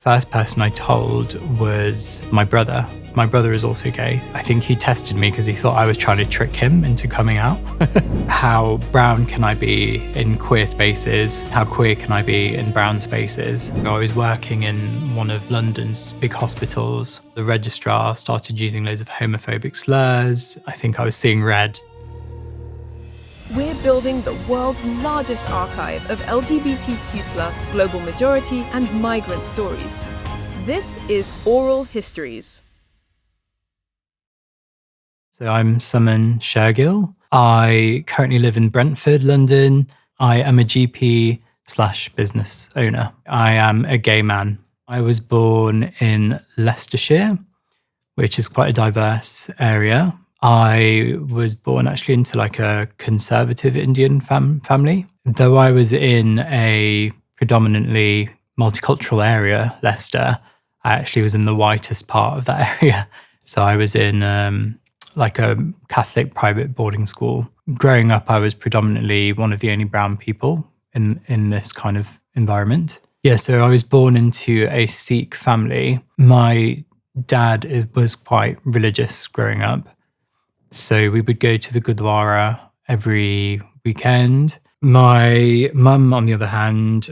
First person I told was my brother. My brother is also gay. I think he tested me because he thought I was trying to trick him into coming out. How brown can I be in queer spaces? How queer can I be in brown spaces? I was working in one of London's big hospitals. The registrar started using loads of homophobic slurs. I think I was seeing red. We're building the world's largest archive of LGBTQ global majority and migrant stories. This is Oral Histories. So I'm Saman. I currently live in Brentford, London. I am a GP/business owner. I am a gay man. I was born in Leicestershire, which is quite a diverse area. I was born actually into like a conservative Indian family. Though I was in a predominantly multicultural area, Leicester, I actually was in the whitest part of that area. So I was in like a Catholic private boarding school. Growing up, I was predominantly one of the only brown people in this kind of environment. Yeah, so I was born into a Sikh family. My dad was quite religious growing up. So we would go to the Gurdwara every weekend. My mum, on the other hand,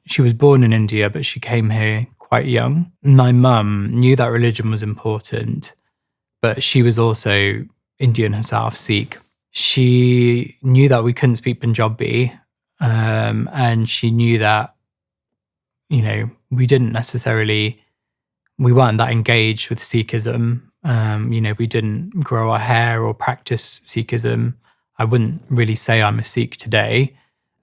she was born in India, but she came here quite young. My mum knew that religion was important, but she was also Indian herself, Sikh. She knew that we couldn't speak Punjabi, and she knew that, we weren't that engaged with Sikhism. We didn't grow our hair or practice Sikhism. I wouldn't really say I'm a Sikh today.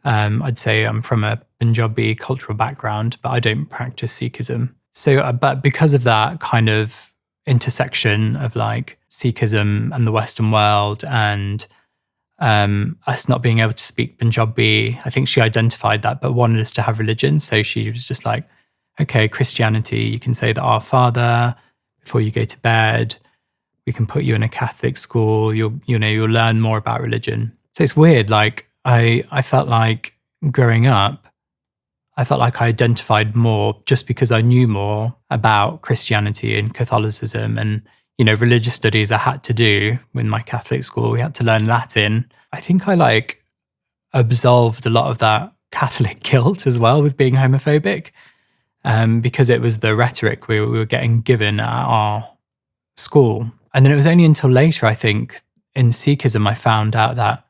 I'd say I'm from a Punjabi cultural background, but I don't practice Sikhism. So, but because of that kind of intersection of like Sikhism and the Western world and us not being able to speak Punjabi, I think she identified that, but wanted us to have religion. So she was just like, okay, Christianity, you can say the Our Father before you go to bed. We can put you in a Catholic school. You'll learn more about religion. So it's weird. Like I felt like growing up, I felt like I identified more just because I knew more about Christianity and Catholicism and, religious studies I had to do in my Catholic school. We had to learn Latin. I think I like absolved a lot of that Catholic guilt as well with being homophobic. Because it was the rhetoric we were getting given at our school. And then it was only until later, I think, in Sikhism, I found out that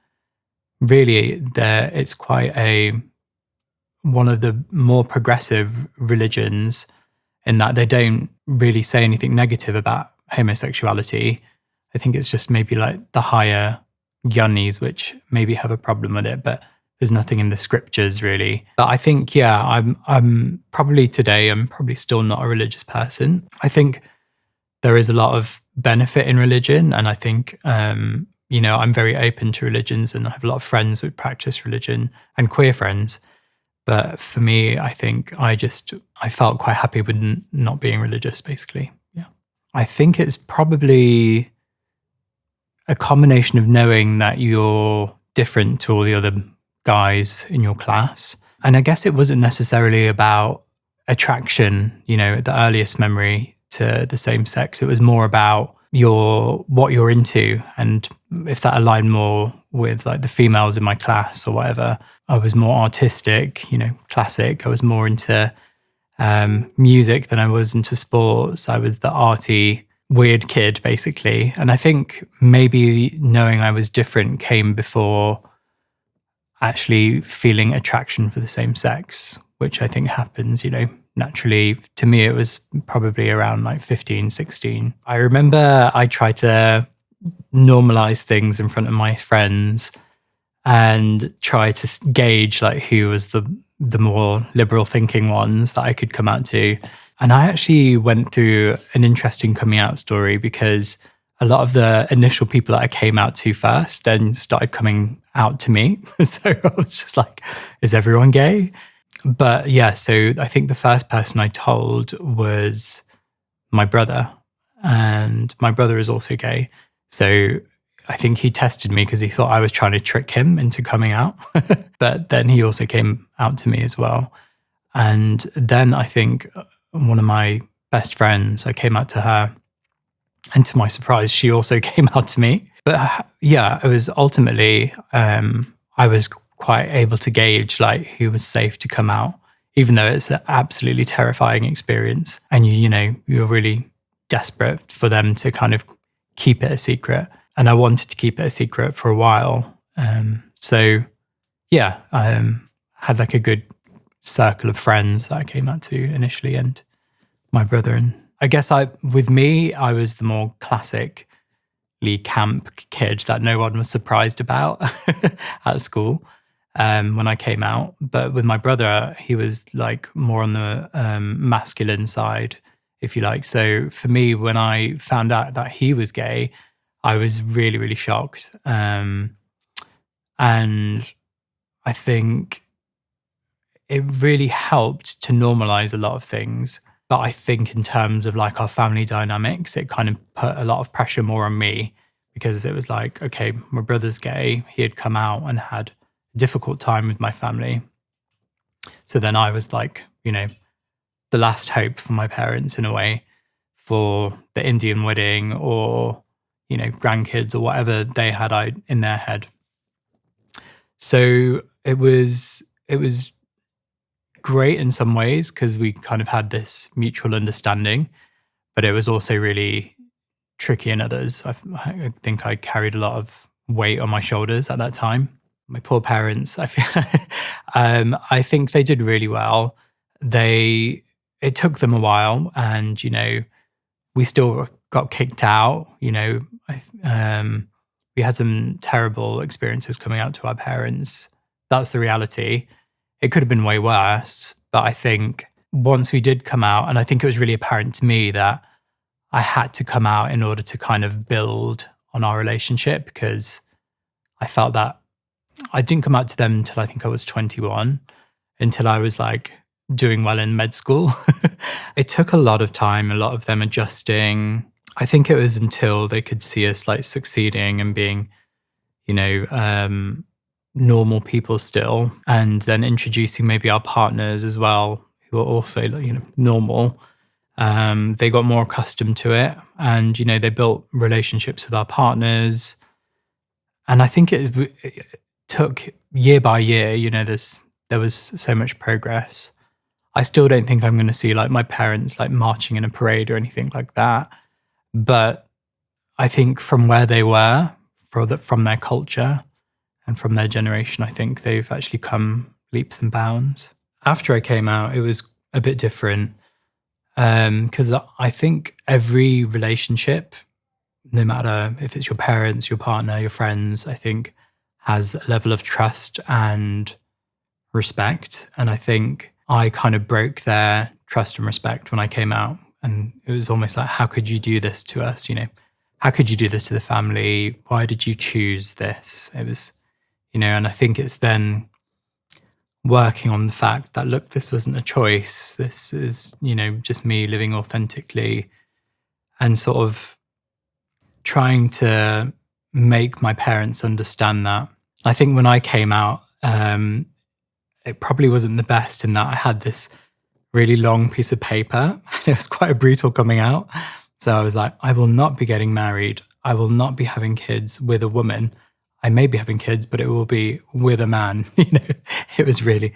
really it's quite one of the more progressive religions in that they don't really say anything negative about homosexuality. I think it's just maybe like the higher Gyanis, which maybe have a problem with it, but there's nothing in the scriptures really. But I think, I'm probably still not a religious person. I think there is a lot of benefit in religion. And I think, I'm very open to religions and I have a lot of friends who practice religion and queer friends. But for me, I think I felt quite happy with not being religious, basically. Yeah. I think it's probably a combination of knowing that you're different to all the other guys in your class. And I guess it wasn't necessarily about attraction, the earliest memory to the same sex. It was more about what you're into. And if that aligned more with like the females in my class or whatever, I was more artistic, classic. I was more into music than I was into sports. I was the arty, weird kid, basically. And I think maybe knowing I was different came before actually feeling attraction for the same sex, which I think happens, naturally. To me, it was probably around like 15, 16. I remember I tried to normalize things in front of my friends and try to gauge like who was the more liberal thinking ones that I could come out to. And I actually went through an interesting coming out story because a lot of the initial people that I came out to first then started coming out to me. So I was just like, is everyone gay? But yeah, so I think the first person I told was my brother. And my brother is also gay. So I think he tested me because he thought I was trying to trick him into coming out. But then he also came out to me as well. And then I think one of my best friends, I came out to her. And to my surprise, she also came out to me. But yeah, it was ultimately, I was quite able to gauge like who was safe to come out, even though it's an absolutely terrifying experience. And you're really desperate for them to kind of keep it a secret. And I wanted to keep it a secret for a while. So yeah, I had like a good circle of friends that I came out to initially, and my brother. And I guess with me, I was the more classically camp kid that no one was surprised about at school when I came out. But with my brother, he was like more on the masculine side, if you like. So for me, when I found out that he was gay, I was really, really shocked. And I think it really helped to normalize a lot of things. But I think in terms of like our family dynamics, it kind of put a lot of pressure more on me, because it was like, okay, my brother's gay. He had come out and had a difficult time with my family. So then I was like, the last hope for my parents in a way for the Indian wedding or, grandkids or whatever they had in their head. So it was great in some ways because we kind of had this mutual understanding, but it was also really tricky in others. I think I carried a lot of weight on my shoulders at that time. My poor parents, I feel, I think they did really well. It took them a while, and we still got kicked out. We had some terrible experiences coming out to our parents. That's the reality. It could have been way worse, but I think once we did come out, and I think it was really apparent to me that I had to come out in order to kind of build on our relationship, because I felt that I didn't come out to them until I think I was 21, until I was like doing well in med school. It took a lot of time, a lot of them adjusting. I think it was until they could see us like succeeding and being, normal people still, and then introducing maybe our partners as well, who are also, normal. They got more accustomed to it, and, they built relationships with our partners. And I think it took year by year, there was so much progress. I still don't think I'm going to see like my parents like marching in a parade or anything like that. But I think from where they were, from their culture and from their generation, I think they've actually come leaps and bounds. After I came out, it was a bit different, because I think every relationship, no matter if it's your parents, your partner, your friends, I think has a level of trust and respect. And I think I kind of broke their trust and respect when I came out. And it was almost like, how could you do this to us? How could you do this to the family? Why did you choose this? It was, and I think it's then working on the fact that, look, this wasn't a choice. This is, just me living authentically, and sort of trying to make my parents understand that. I think when I came out, it probably wasn't the best in that I had this really long piece of paper. It was quite a brutal coming out. So I was like, I will not be getting married. I will not be having kids with a woman. I may be having kids, but it will be with a man. It was really,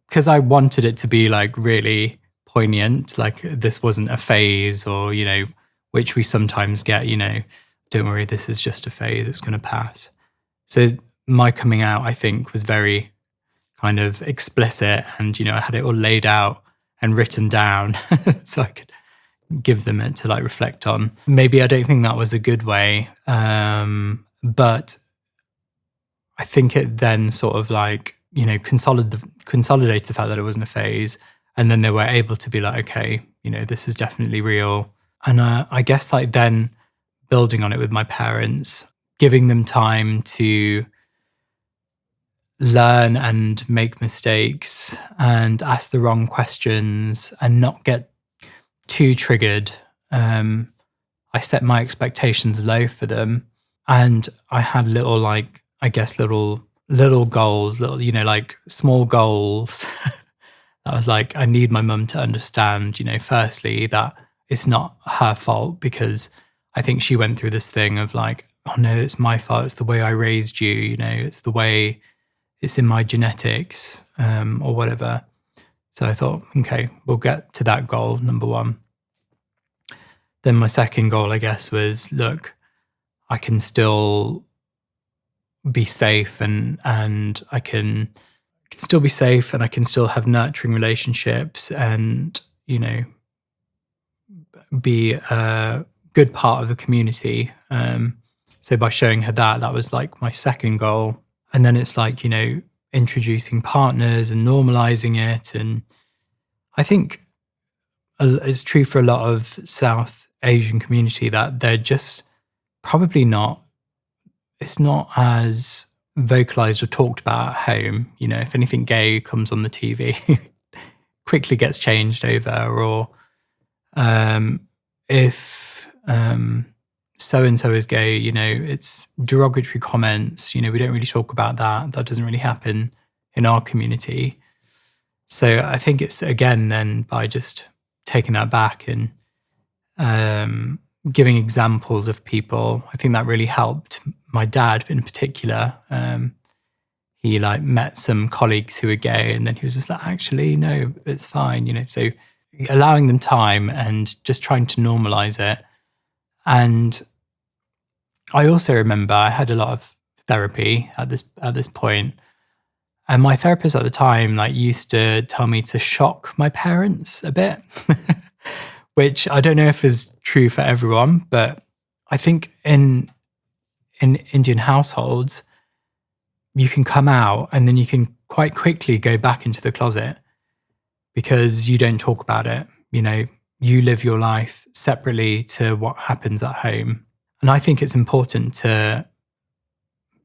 because I wanted it to be like really poignant, like this wasn't a phase, or, which we sometimes get, don't worry, this is just a phase, it's going to pass. So my coming out, I think, was very kind of explicit, and, I had it all laid out and written down so I could give them it to like reflect on. Maybe I don't think that was a good way, but I think it then sort of like, consolidated the fact that it wasn't a phase, and then they were able to be like, okay, this is definitely real. And I guess like then building on it with my parents, giving them time to learn and make mistakes and ask the wrong questions and not get too triggered. I set my expectations low for them, and I had little goals, like small goals I was like, I need my mum to understand, firstly, that it's not her fault, because I think she went through this thing of like, oh no, it's my fault. It's the way I raised you, it's the way it's in my genetics, or whatever. So I thought, okay, we'll get to that goal, number one. Then my second goal, I guess, was, look, I can still be safe and I can still be safe and I can still have nurturing relationships and, be a good part of the community. So by showing her that was like my second goal. And then it's like, introducing partners and normalizing it. And I think it's true for a lot of South Asian community that they're just probably not, it's not as vocalized or talked about at home. If anything gay comes on the TV, quickly gets changed over, or if so-and-so is gay, it's derogatory comments. We don't really talk about that. That doesn't really happen in our community. So I think it's, again, then by just taking that back and giving examples of people, I think that really helped. My dad in particular, he like met some colleagues who were gay, and then he was just like, actually, no, it's fine, So allowing them time and just trying to normalize it. And I also remember I had a lot of therapy at this point. And my therapist at the time used to tell me to shock my parents a bit, which I don't know if is true for everyone, but I think in Indian households, you can come out and then you can quite quickly go back into the closet because you don't talk about it. You live your life separately to what happens at home. And I think it's important to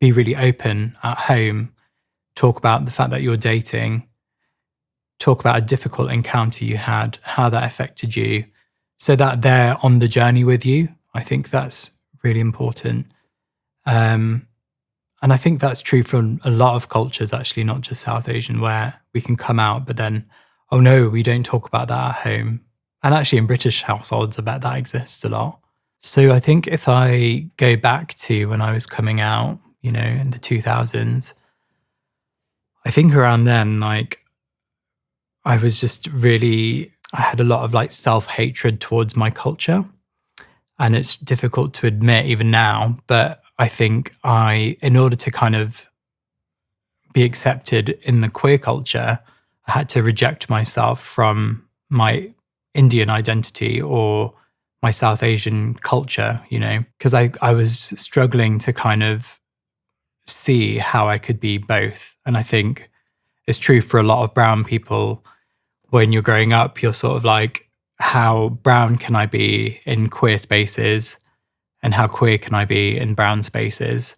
be really open at home, talk about the fact that you're dating, talk about a difficult encounter you had, how that affected you, so that they're on the journey with you. I think that's really important. And I think that's true for a lot of cultures, actually, not just South Asian, where we can come out, but then, oh no, we don't talk about that at home. And actually in British households, I bet that exists a lot. So I think if I go back to when I was coming out, in the 2000s, I think around then, I was just really, I had a lot of self-hatred towards my culture. And it's difficult to admit even now, but I think in order to kind of be accepted in the queer culture, I had to reject myself from my Indian identity or my South Asian culture, because I was struggling to kind of see how I could be both. And I think it's true for a lot of brown people. When you're growing up, you're sort of like, how brown can I be in queer spaces and how queer can I be in brown spaces?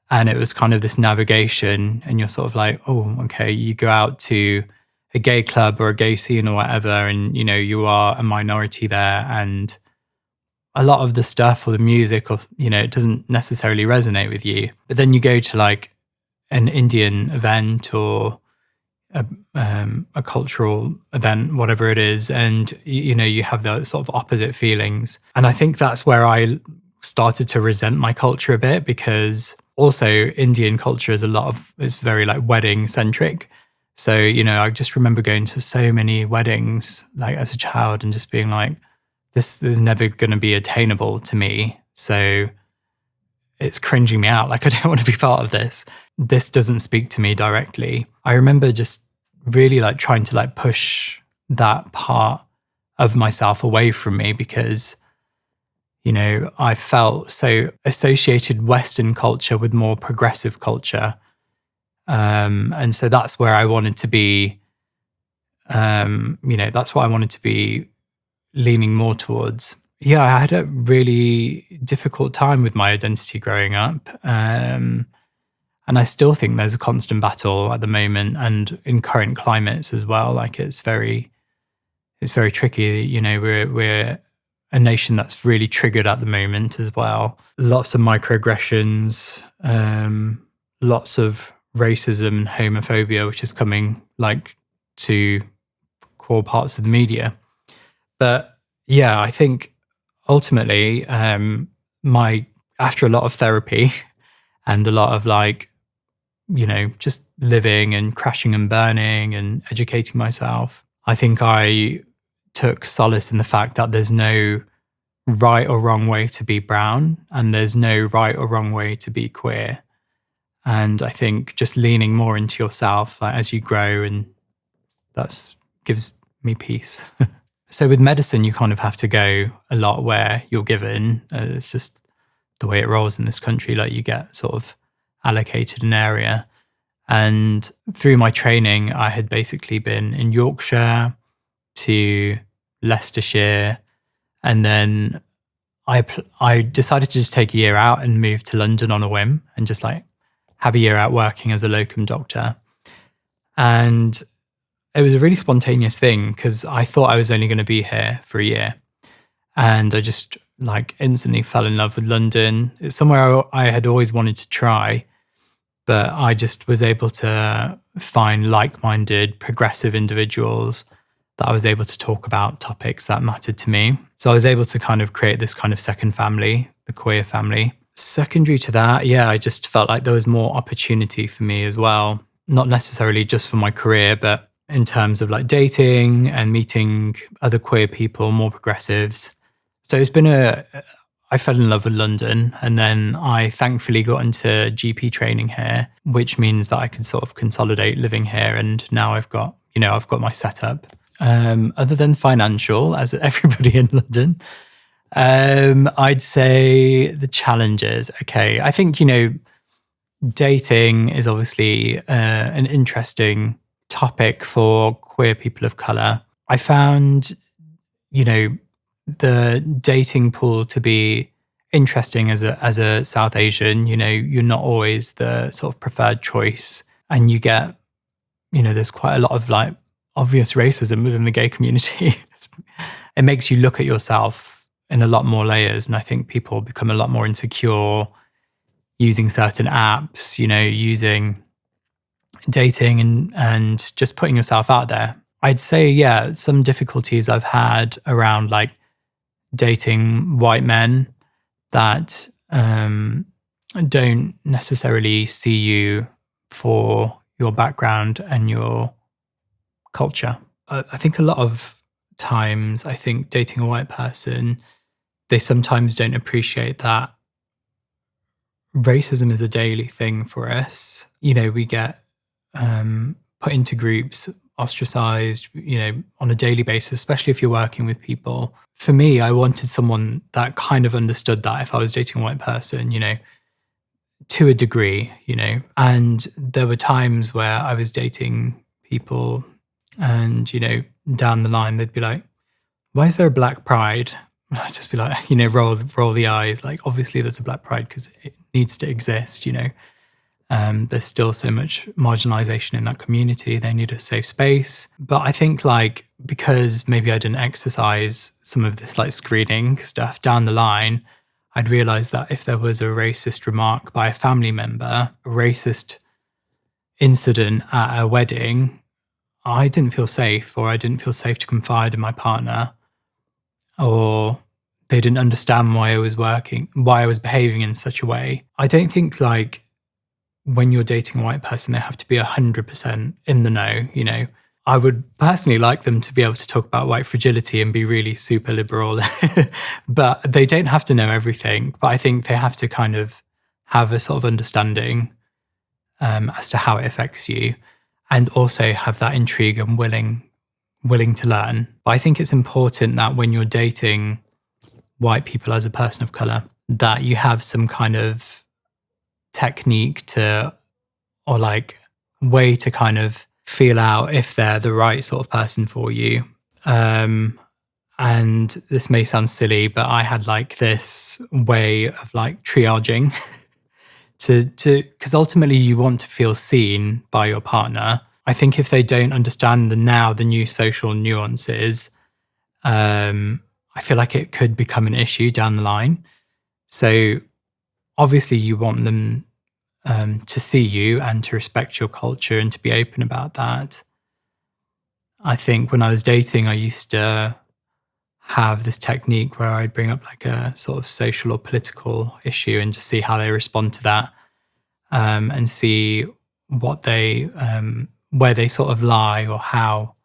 And it was kind of this navigation, and you're sort of like, oh, okay, you go out to a gay club or a gay scene or whatever, and, you are a minority there, and a lot of the stuff or the music or, it doesn't necessarily resonate with you. But then you go to an Indian event or a cultural event, whatever it is, and you have those sort of opposite feelings. And I think that's where I started to resent my culture a bit, because also Indian culture is very wedding centric. So I just remember going to so many weddings as a child and just being like, this is never going to be attainable to me. So it's cringing me out. I don't want to be part of this. This doesn't speak to me directly. I remember just really trying to push that part of myself away from me, because, I felt so associated Western culture with more progressive culture. And so that's where I wanted to be, that's what I wanted to be leaning more towards. Yeah, I had a really difficult time with my identity growing up. And I still think there's a constant battle at the moment, and in current climates as well. It's very tricky. We're a nation that's really triggered at the moment as well. Lots of microaggressions, lots of racism and homophobia, which is coming to core parts of the media. But yeah, I think ultimately, after a lot of therapy and a lot of just living and crashing and burning and educating myself, I think I took solace in the fact that there's no right or wrong way to be brown, and there's no right or wrong way to be queer. And I think just leaning more into yourself, as you grow, and that gives me peace. So with medicine, you kind of have to go a lot where you're given. It's just the way it rolls in this country. You get sort of allocated an area. And through my training, I had basically been in Yorkshire to Leicestershire. And then I decided to just take a year out and move to London on a whim and just have a year out working as a locum doctor. And it was a really spontaneous thing because I thought I was only going to be here for a year. And I just instantly fell in love with London. It's somewhere I had always wanted to try, but I just was able to find like-minded, progressive individuals that I was able to talk about topics that mattered to me. So I was able to kind of create this kind of second family, the queer family. Secondary to that, I just felt like there was more opportunity for me as well. Not necessarily just for my career, but in terms of dating and meeting other queer people, more progressives. So it's been I fell in love with London, and then I thankfully got into GP training here, which means that I can sort of consolidate living here. And now I've got my setup. Other than financial, as everybody in London, I'd say the challenges. Okay, I think, dating is obviously an interesting topic for queer people of colour. I found, the dating pool to be interesting as a South Asian. You're not always the sort of preferred choice, and you get, there's quite a lot of obvious racism within the gay community. It makes you look at yourself in a lot more layers, and I think people become a lot more insecure using certain apps, using dating and just putting yourself out there. I'd say, some difficulties I've had around dating white men that don't necessarily see you for your background and your culture. I think a lot of times, dating a white person, they sometimes don't appreciate that racism is a daily thing for us. We get put into groups, ostracized, on a daily basis, especially if you're working with people. For me, I wanted someone that kind of understood that if I was dating a white person, to a degree, and there were times where I was dating people and, down the line, they'd be like, why is there a black pride? I'd just be like, roll the eyes. Obviously there's a black pride because it needs to exist, There's still so much marginalization in that community. They need a safe space. But I think because maybe I didn't exercise some of this screening stuff down the line, I'd realized that if there was a racist remark by a family member, a racist incident at a wedding, I didn't feel safe, or I didn't feel safe to confide in my partner, or they didn't understand why I was behaving in such a way. I don't think when you're dating a white person, they have to be 100% in the know, I would personally like them to be able to talk about white fragility and be really super liberal, but they don't have to know everything. But I think they have to kind of have a sort of understanding as to how it affects you, and also have that intrigue and willing to learn. But I think it's important that when you're dating white people as a person of colour, that you have some kind of technique or way to kind of feel out if they're the right sort of person for you. And this may sound silly, but I had this way of triaging because ultimately you want to feel seen by your partner. I think if they don't understand the new social nuances, I feel like it could become an issue down the line. So obviously you want them to see you and to respect your culture and to be open about that. I think when I was dating, I used to have this technique where I'd bring up like a sort of social or political issue and just see how they respond to that, and see what they, where they sort of lie or how,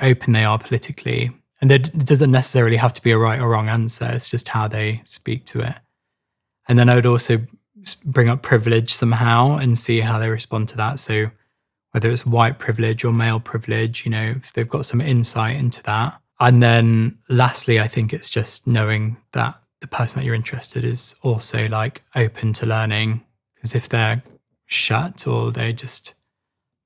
open they are politically. And there doesn't necessarily have to be a right or wrong answer. It's just how they speak to it. And then I would also bring up privilege somehow and see how they respond to that. So whether it's white privilege or male privilege, if they've got some insight into that. And then lastly, I think it's just knowing that the person that you're interested in is also like open to learning. Because if they're shut or they're just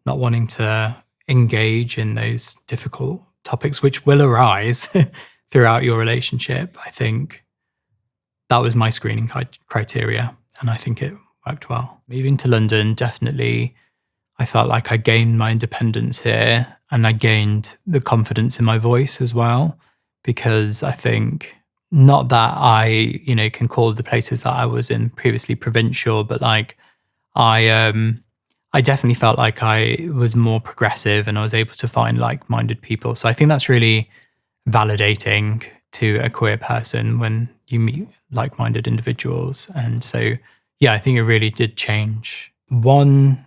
not wanting to engage in those difficult topics, which will arise throughout your relationship, I think that was my screening criteria. And I think it worked well. Moving to London, definitely, I felt like I gained my independence here and I gained the confidence in my voice as well, because I think not that I, can call the places that I was in previously provincial, but like I definitely felt like I was more progressive and I was able to find like-minded people. So I think that's really validating to a queer person when you meet like-minded individuals. And so, yeah, I think it really did change. One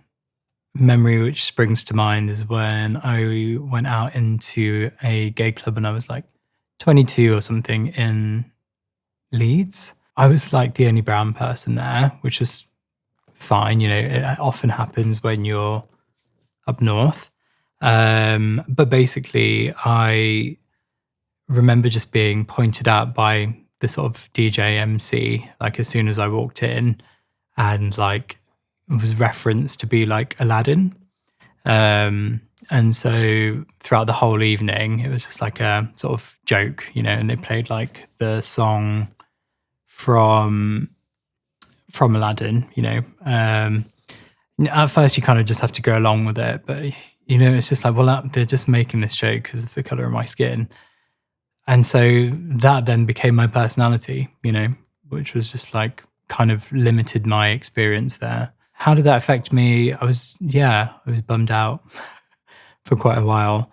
memory which springs to mind is when I went out into a gay club when I was like 22 or something in Leeds. I was like the only brown person there, which was fine. It often happens when you're up north. But basically, I remember just being pointed out by the sort of DJ MC, like as soon as I walked in, and like it was referenced to be like Aladdin. And so throughout the whole evening, it was just like a sort of joke, and they played like the song from Aladdin, at first you kind of just have to go along with it, but it's just like, well, they're just making this joke because of the color of my skin. And so that then became my personality, which was just like kind of limited my experience there. How did that affect me? I was bummed out for quite a while,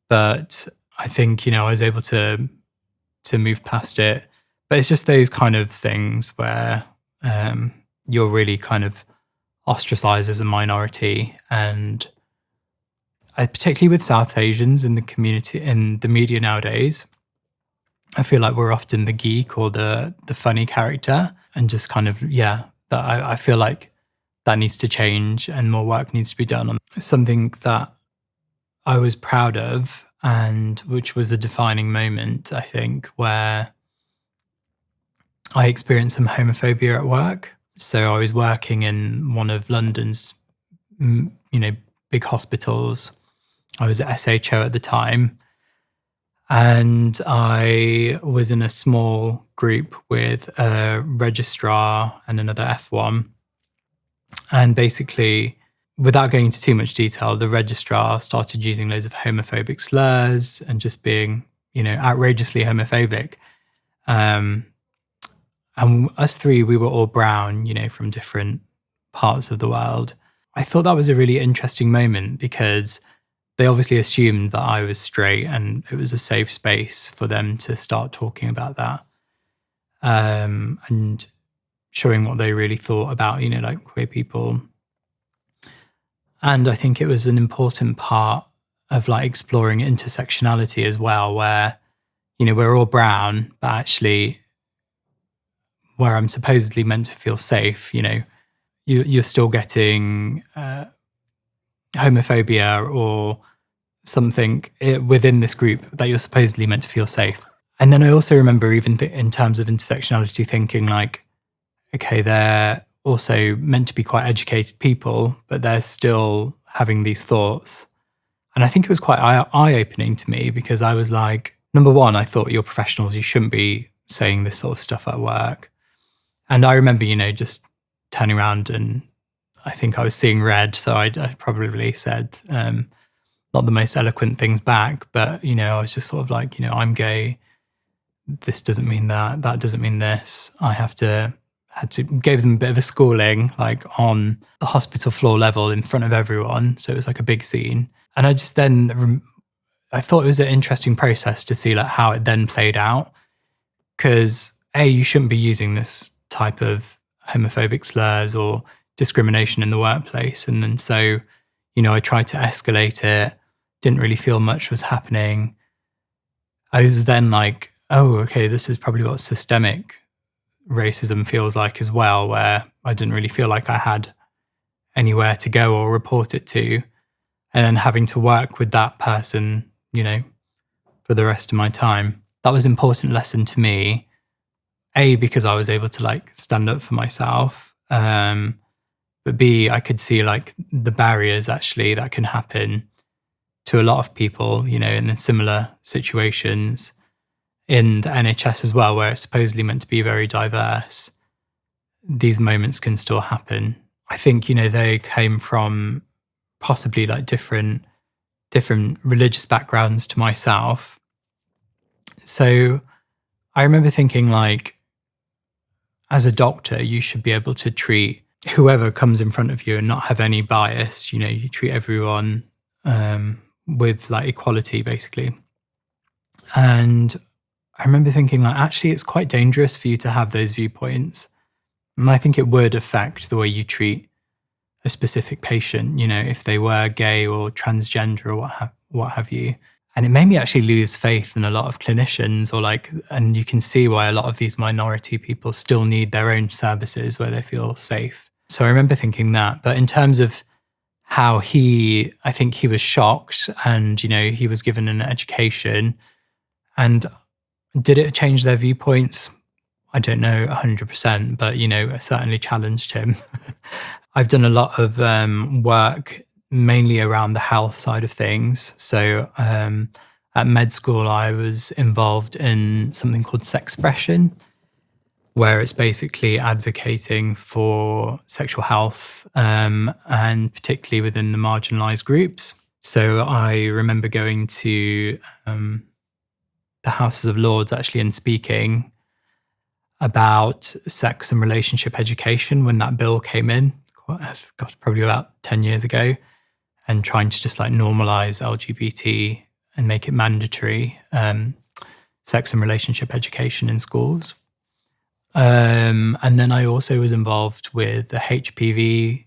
but I think, I was able to move past it. But it's just those kind of things where you're really kind of ostracized as a minority. And particularly with South Asians in the community, in the media nowadays, I feel like we're often the geek or the funny character, and just kind of, that I feel like that needs to change and more work needs to be done on. Something that I was proud of, and which was a defining moment, I think, where I experienced some homophobia at work. So I was working in one of London's, big hospitals. I was at SHO at the time. And I was in a small group with a registrar and another F1. And basically, without going into too much detail, the registrar started using loads of homophobic slurs and just being, outrageously homophobic. And us three, we were all brown, from different parts of the world. I thought that was a really interesting moment because they obviously assumed that I was straight and it was a safe space for them to start talking about that, and showing what they really thought about, like queer people. And I think it was an important part of like exploring intersectionality as well, where, we're all brown, but actually where I'm supposedly meant to feel safe, you're still getting homophobia or something within this group that you're supposedly meant to feel safe. And then I also remember even in terms of intersectionality thinking like, okay, they're also meant to be quite educated people, but they're still having these thoughts. And I think it was quite eye-opening to me because I was like, number one, I thought you're professionals, you shouldn't be saying this sort of stuff at work. And I remember, just turning around and I think I was seeing red. So I probably said not the most eloquent things back, but, I was just sort of like, I'm gay. This doesn't mean that. That doesn't mean this. I had to gave them a bit of a schooling, like on the hospital floor level in front of everyone. So it was like a big scene. And I just then, I thought it was an interesting process to see like how it then played out. Because you shouldn't be using this type of homophobic slurs or discrimination in the workplace. And then so, I tried to escalate it, didn't really feel much was happening. I was then like, oh, okay, this is probably what systemic racism feels like as well, where I didn't really feel like I had anywhere to go or report it to. And then having to work with that person, for the rest of my time. That was an important lesson to me. A, because I was able to like stand up for myself. But B, I could see like the barriers actually that can happen to a lot of people, in similar situations in the NHS as well, where it's supposedly meant to be very diverse. These moments can still happen. I think, they came from possibly like different religious backgrounds to myself. So I remember thinking like, as a doctor, you should be able to treat whoever comes in front of you and not have any bias. You treat everyone with like equality, basically. And I remember thinking like, actually, it's quite dangerous for you to have those viewpoints. And I think it would affect the way you treat a specific patient, if they were gay or transgender or what have you. And it made me actually lose faith in a lot of clinicians and you can see why a lot of these minority people still need their own services where they feel safe. So I remember thinking that. But in terms of how I think he was shocked and, he was given an education. And did it change their viewpoints? I don't know 100%, but, it certainly challenged him. I've done a lot of work mainly around the health side of things. So at med school, I was involved in something called sexpression, where it's basically advocating for sexual health and particularly within the marginalised groups. So I remember going to the Houses of Lords actually and speaking about sex and relationship education when that bill came in, probably about 10 years ago, and trying to just like normalize LGBT and make it mandatory sex and relationship education in schools. And then I also was involved with the HPV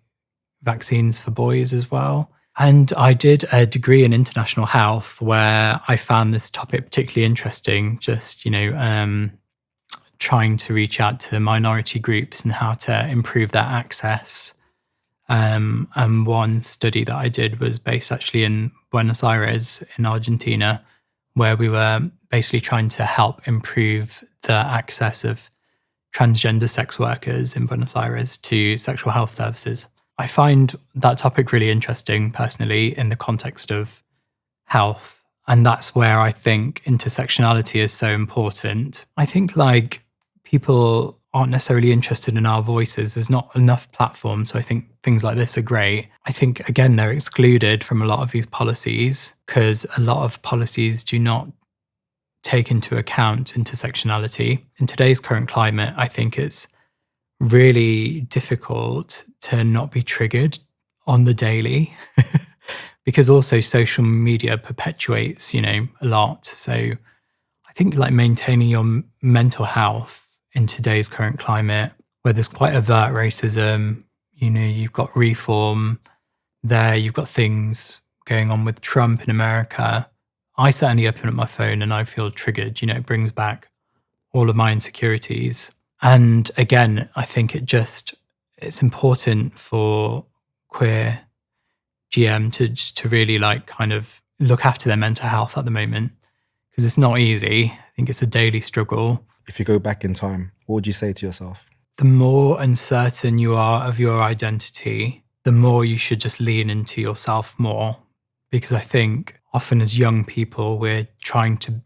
vaccines for boys as well. And I did a degree in international health where I found this topic particularly interesting, just, trying to reach out to minority groups and how to improve their access. And one study that I did was based actually in Buenos Aires in Argentina, where we were basically trying to help improve the access of transgender sex workers in Buenos Aires to sexual health services. I find that topic really interesting personally in the context of health. And that's where I think intersectionality is so important. I think like people aren't necessarily interested in our voices. There's not enough platforms. So I think things like this are great. I think, again, they're excluded from a lot of these policies because a lot of policies do not take into account intersectionality. In today's current climate, I think it's really difficult to not be triggered on the daily because also social media perpetuates, a lot. So I think like maintaining your mental health in today's current climate, where there's quite overt racism, you've got reform there, you've got things going on with Trump in America. I certainly open up my phone and I feel triggered, it brings back all of my insecurities. And again, I think it's important for queer GM to really like kind of look after their mental health at the moment because it's not easy. I think it's a daily struggle. If you go back in time, what would you say to yourself? The more uncertain you are of your identity, the more you should just lean into yourself more. Because I think often as young people, we're trying to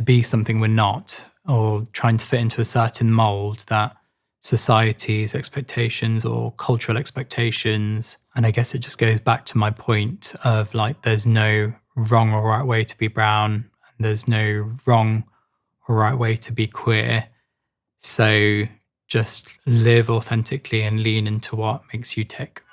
be something we're not, or trying to fit into a certain mold that society's expectations or cultural expectations. And I guess it just goes back to my point of like, there's no wrong or right way to be brown, and there's no wrong or right way to be queer. So just live authentically and lean into what makes you tick.